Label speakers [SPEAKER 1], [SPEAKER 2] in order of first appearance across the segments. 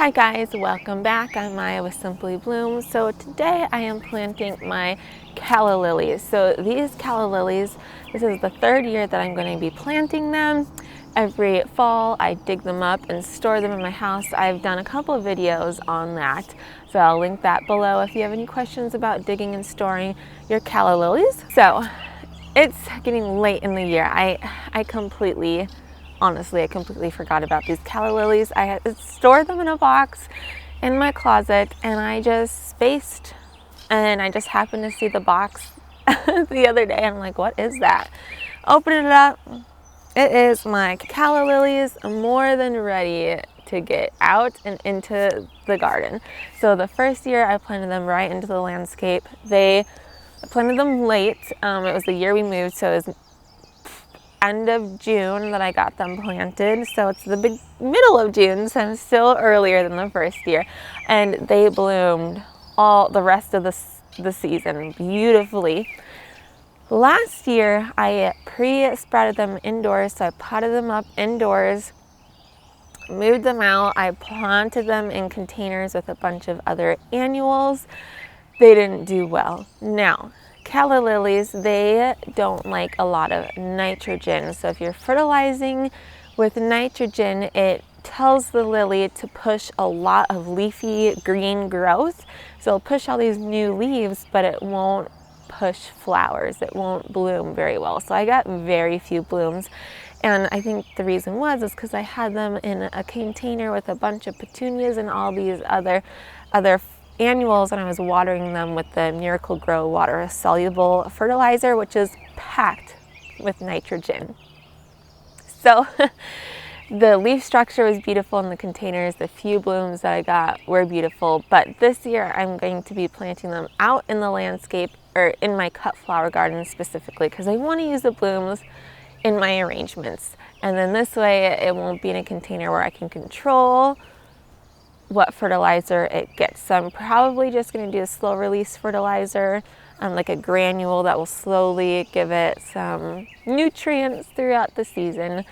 [SPEAKER 1] Hi guys, welcome back. I'm Maya with Simply Bloom. So today I am planting my calla lilies. So these calla lilies, this is the third year that I'm going to be planting them. Every fall I dig them up and store them in my house. I've done a couple of videos on that, so I'll link that below if you have any questions about digging and storing your calla lilies. So it's getting late in the year. Honestly, I completely forgot about these calla lilies. I had stored them in a box in my closet and I just spaced, and I just happened to see the box the other day. I'm like, what is that? Open it up. It is my calla lilies, more than ready to get out and into the garden. So the first year I planted them right into the landscape. I planted them late. It was the year we moved, so it was end of June that I got them planted. So it's the middle of June, so I'm still earlier than the first year. And they bloomed all the rest of the season beautifully. Last year, I pre-sprouted them indoors, so I potted them up indoors, moved them out. I planted them in containers with a bunch of other annuals. They didn't do well. Now, calla lilies, they don't like a lot of nitrogen. So if you're fertilizing with nitrogen, it tells the lily to push a lot of leafy green growth. So it'll push all these new leaves, but it won't push flowers. It won't bloom very well. So I got very few blooms. And I think the reason was because I had them in a container with a bunch of petunias and all these other annuals, and I was watering them with the Miracle Grow water soluble fertilizer, which is packed with nitrogen. So the leaf structure was beautiful in the containers. The few blooms that I got were beautiful, but this year I'm going to be planting them out in the landscape, or in my cut flower garden specifically, because I want to use the blooms in my arrangements. And then this way it won't be in a container where I can control what fertilizer it gets. So I'm probably just going to do a slow release fertilizer, like a granule that will slowly give it some nutrients throughout the season.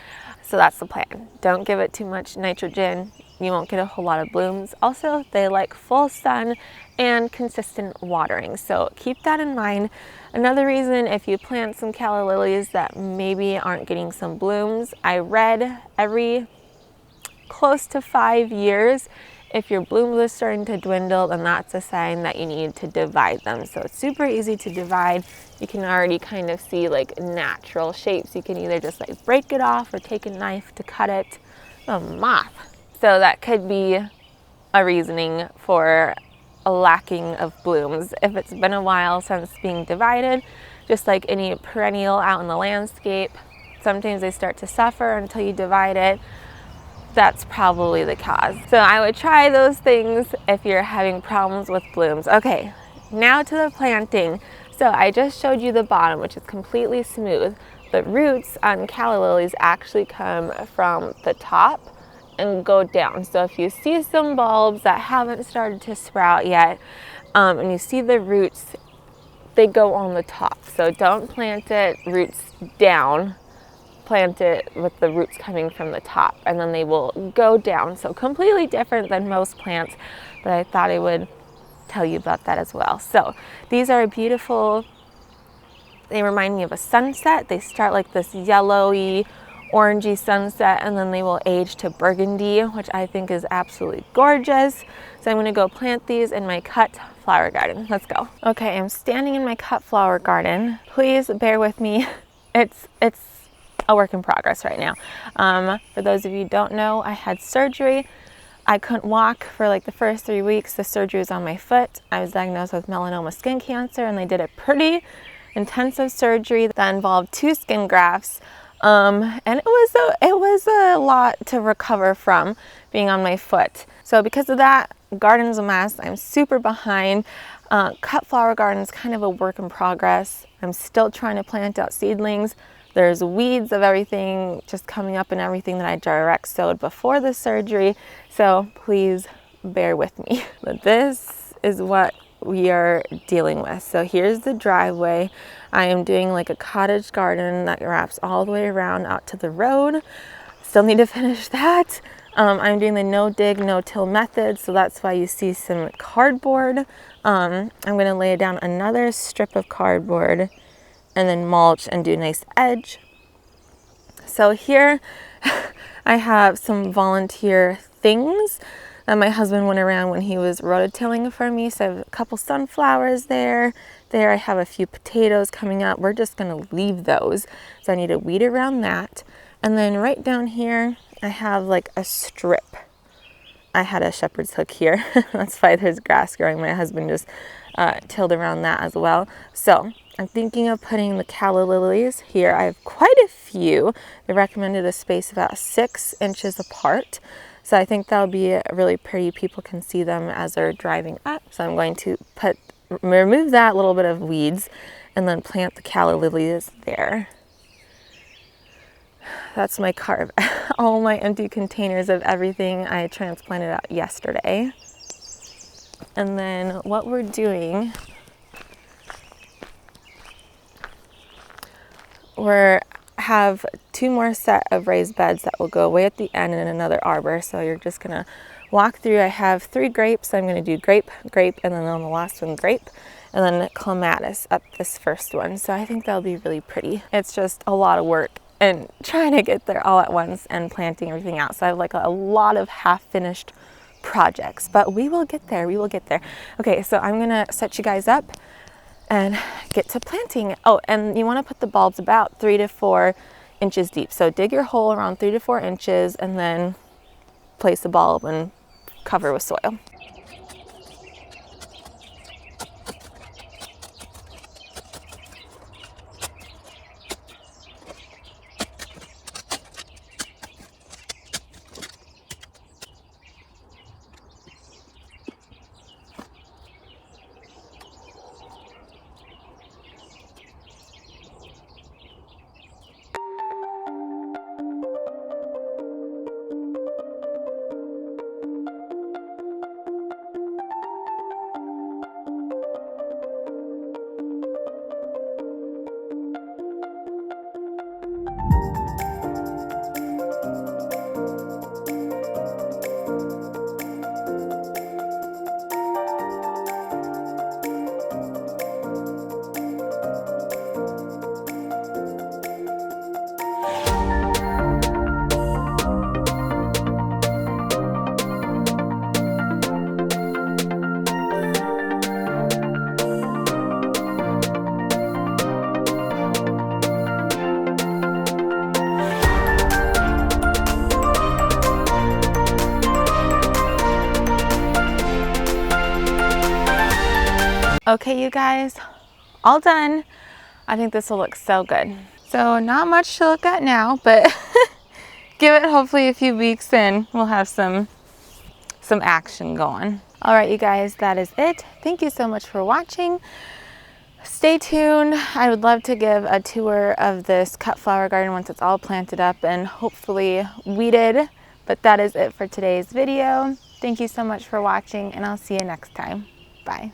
[SPEAKER 1] So that's the plan. Don't give it too much nitrogen. You won't get a whole lot of blooms. Also, they like full sun and consistent watering. So keep that in mind. Another reason, if you plant some calla lilies that maybe aren't getting some blooms, I read every close to 5 years, if your blooms are starting to dwindle, then that's a sign that you need to divide them. So it's super easy to divide. You can already kind of see like natural shapes. You can either just like break it off or take a knife to cut it. A moth. So that could be a reasoning for a lacking of blooms. If it's been a while since being divided, just like any perennial out in the landscape, sometimes they start to suffer until you divide it. That's probably the cause. So I would try those things if you're having problems with blooms. Okay, now to the planting. So I just showed you the bottom, which is completely smooth. The roots on calla lilies actually come from the top and go down. So if you see some bulbs that haven't started to sprout yet, and you see the roots, they go on the top. So don't plant it roots down. Plant it with the roots coming from the top, and then they will go down. So completely different than most plants, but I thought I would tell you about that as well. So these are beautiful. They remind me of a sunset. They start like this yellowy, orangey sunset, and then they will age to burgundy, which I think is absolutely gorgeous. So I'm going to go plant these in my cut flower garden. Let's go. Okay, I'm standing in my cut flower garden. Please bear with me. It's a work in progress right now. For those of you who don't know, I had surgery. I couldn't walk for like the first 3 weeks. The surgery was on my foot. I was diagnosed with melanoma skin cancer, and they did a pretty intensive surgery that involved 2 skin grafts. And it was a lot to recover from being on my foot. So because of that, garden's a mess. I'm super behind. Cut flower garden is kind of a work in progress. I'm still trying to plant out seedlings. There's weeds of everything just coming up and everything that I direct sowed before the surgery. So please bear with me. But this is what we are dealing with. So here's the driveway. I am doing like a cottage garden that wraps all the way around out to the road. Still need to finish that. I'm doing the no dig, no till method, so that's why you see some cardboard. I'm gonna lay down another strip of cardboard and then mulch and do a nice edge. So here I have some volunteer things that my husband went around when he was rototilling for me. So I have a couple sunflowers there. There I have a few potatoes coming up. We're just gonna leave those. So I need to weed around that. And then right down here, I have like a strip. I had a shepherd's hook here. That's why there's grass growing. My husband just tilled around that as well. So I'm thinking of putting the calla lilies here. I have quite a few. They recommended a space about 6 inches apart. So I think that'll be really pretty. People can see them as they're driving up. So I'm going to remove that little bit of weeds and then plant the calla lilies there. That's my cart. All my empty containers of everything I transplanted out yesterday. And then what we're doing, we have 2 more set of raised beds that will go away at the end in another arbor. So you're just gonna walk through. I have 3 grapes. I'm gonna do grape, grape, and then on the last one, grape, and then clematis up this first one. So I think that'll be really pretty. It's just a lot of work and trying to get there all at once and planting everything out. So I have like a lot of half-finished projects, but we will get there. We will get there. Okay, so I'm gonna set you guys up and get to planting. Oh, and you want to put the bulbs about 3 to 4 inches deep. So dig your hole around 3 to 4 inches and then place the bulb and cover with soil. Okay, you guys, all done. I think this will look so good. So not much to look at now, but give it hopefully a few weeks and we'll have some action going. All right, you guys, that is it. Thank you so much for watching. Stay tuned. I would love to give a tour of this cut flower garden once it's all planted up and hopefully weeded. But that is it for today's video. Thank you so much for watching and I'll see you next time. Bye.